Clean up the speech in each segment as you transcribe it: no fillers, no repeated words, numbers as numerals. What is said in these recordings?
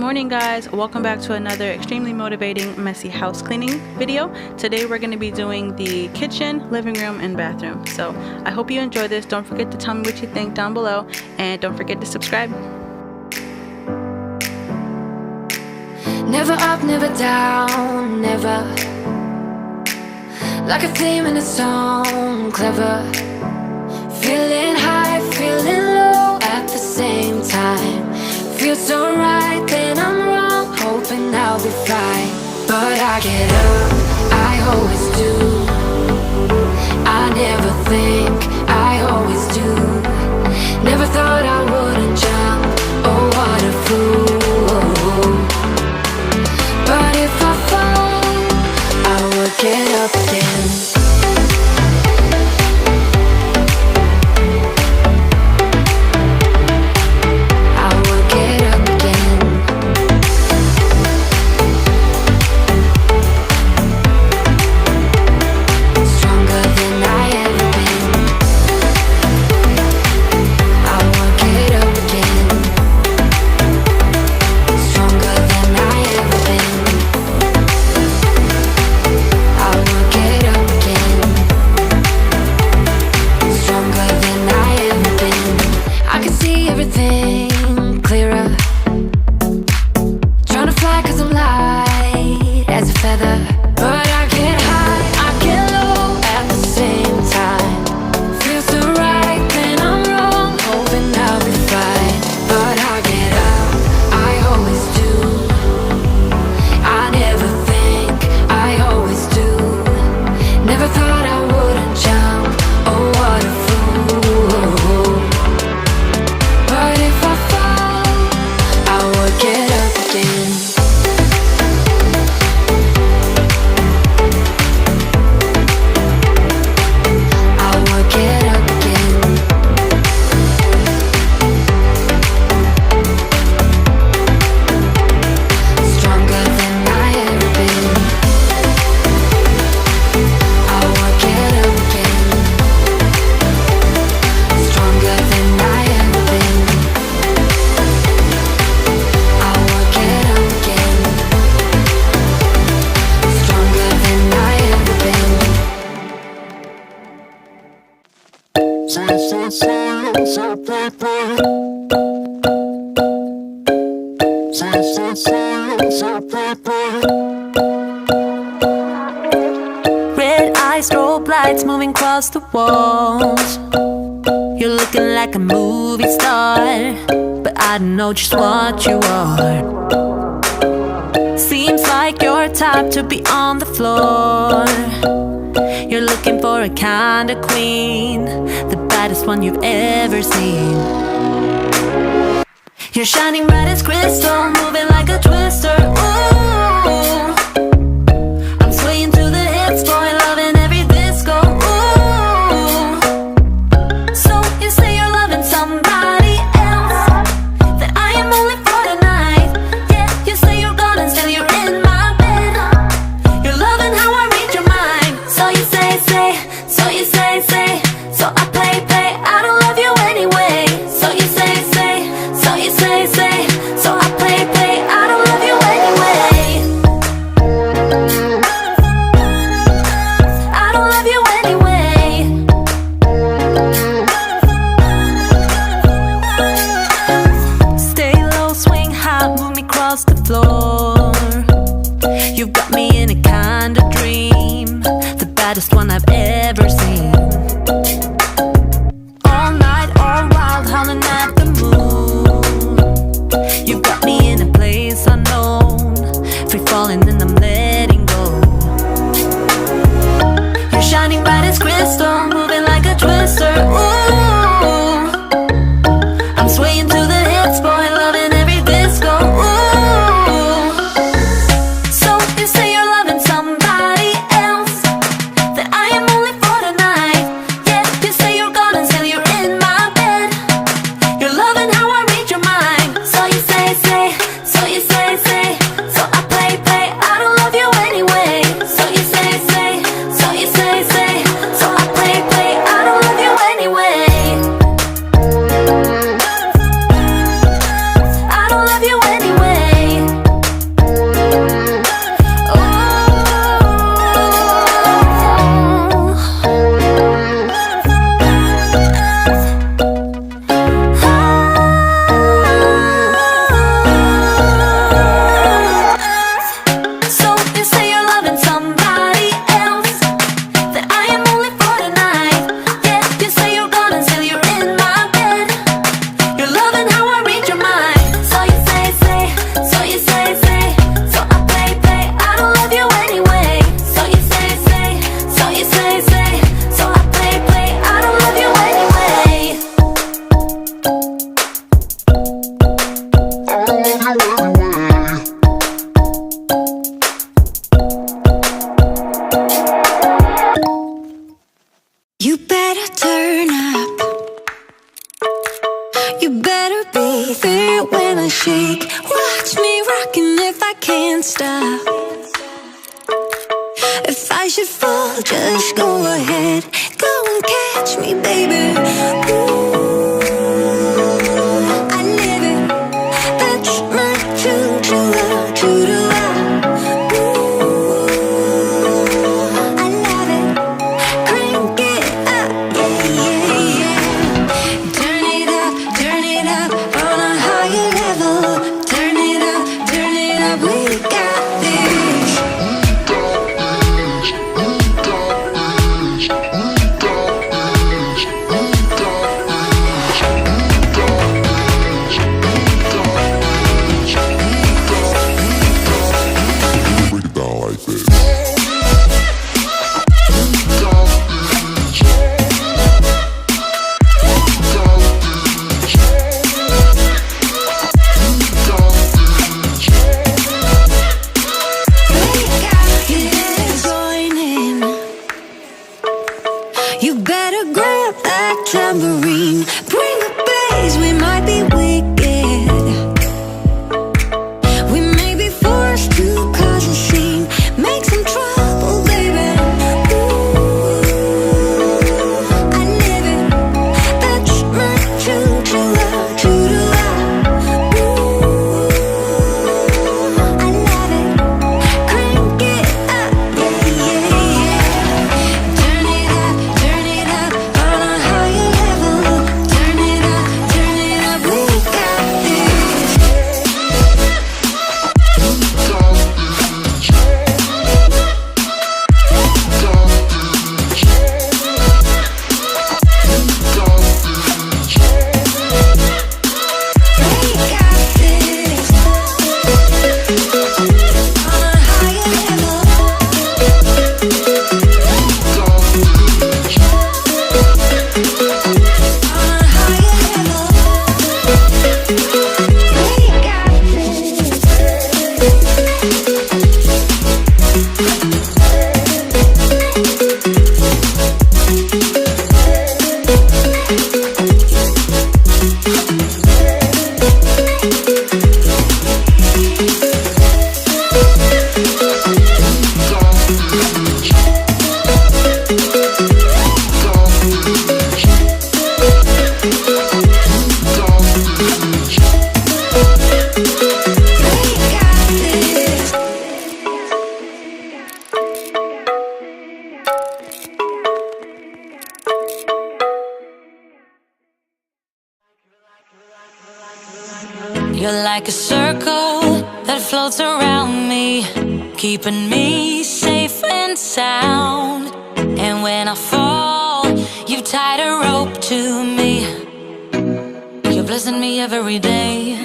morning, guys. Welcome back to another extremely motivating messy house cleaning video. Today we're going to be doing the kitchen, living room, and bathroom. So I hope you enjoy this. Don't forget to tell me what you think down below, and don't forget to subscribe. Never up, never down, never. Like a theme in a song, clever. Feeling high, feeling low at the same time. Feels so right, then I'm wrong, hoping I'll be fine. But I get up, I always do. I never think, I always do. Never thought I wouldn't jump, oh what a fool. But if I fall, I would get up again. Red eyes, strobe lights moving across the walls. You're looking like a movie star, but I don't know just what you are. Seems like you're type to be on the floor. You're looking for a kind of queen, the baddest one you've ever seen. You're shining bright as crystal, moving like a twister. Ooh, I'm swaying to the hits, boy, loving every disco. Ooh, so you say you're loving somebody else, that I am only for the night. Yeah, you say you're gone and still you're in my bed. You're loving how I read your mind. So you say, so you say, so I play, I don't love you anyway. So you say, so you say, so I play, I don't love you anyway. better turn up. You better be there when I shake. Watch me rocking if I can't stop. If I should fall, just go ahead. Go and catch me, baby. Ooh, I live it. That's my choo-choo-la. Ooh, I love it. Crank it up, yeah, yeah, yeah. Turn it up on a higher level. Turn it up, we got this. Break it down like this. You better grab that tambourine. Bring the bass, we might be wicked. We may be forced to cause a scene. Make some trouble, baby. Ooh, I live it. That's my choo-choo-la. Ooh, I love it. Crank it up, yeah, yeah, yeah. Turn it up on a higher level. Turn it up, we got this. We got this. On a higher level. On a higher level. We got this. You're like a circle that floats around me, keeping me safe and sound. And when I fall, you've tied a rope to me. You're blessing me every day.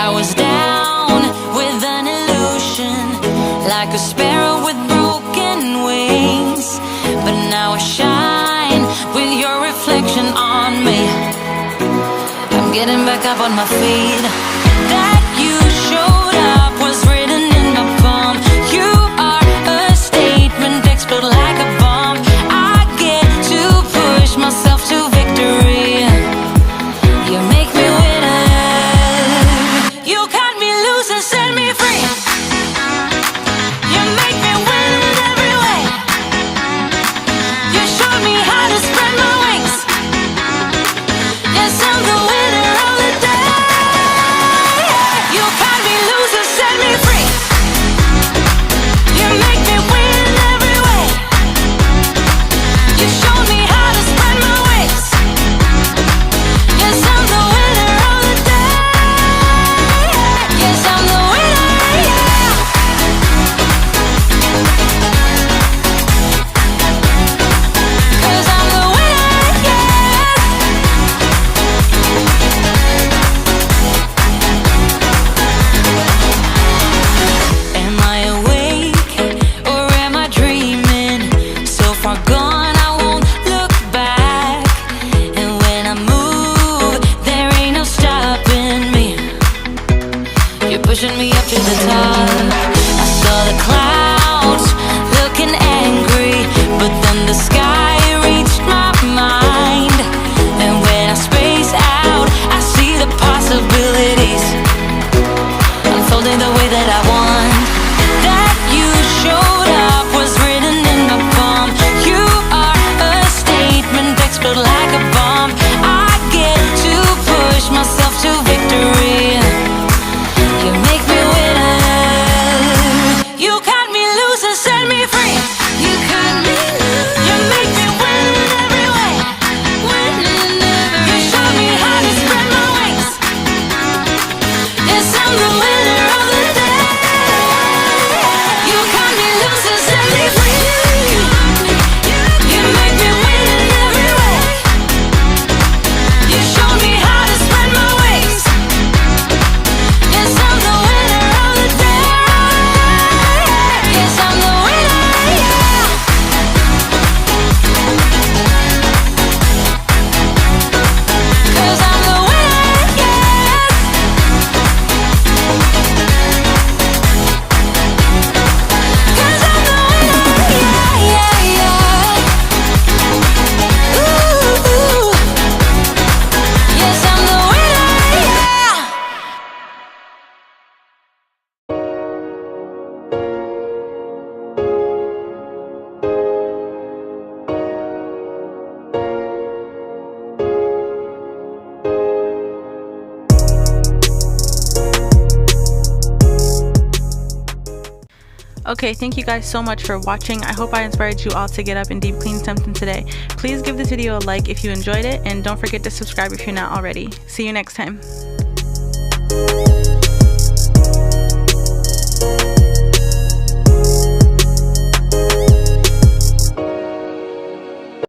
I was down with an illusion, like a sparrow with broken wings. But now I shine with your reflection on me. I'm getting back up on my feet. That you showed up was written in my palm. You are a statement, explode like a bomb. I get to push myself to victory. You make me winner. You cut me loose and set me free. You make me win in every way. You showed me how to spread my wings. Yes, I'm the winner of the day. Okay, thank you guys so much for watching. I hope I inspired you all to get up and deep clean something today. Please give this video a like if you enjoyed it, and don't forget to subscribe if you're not already. See you next time.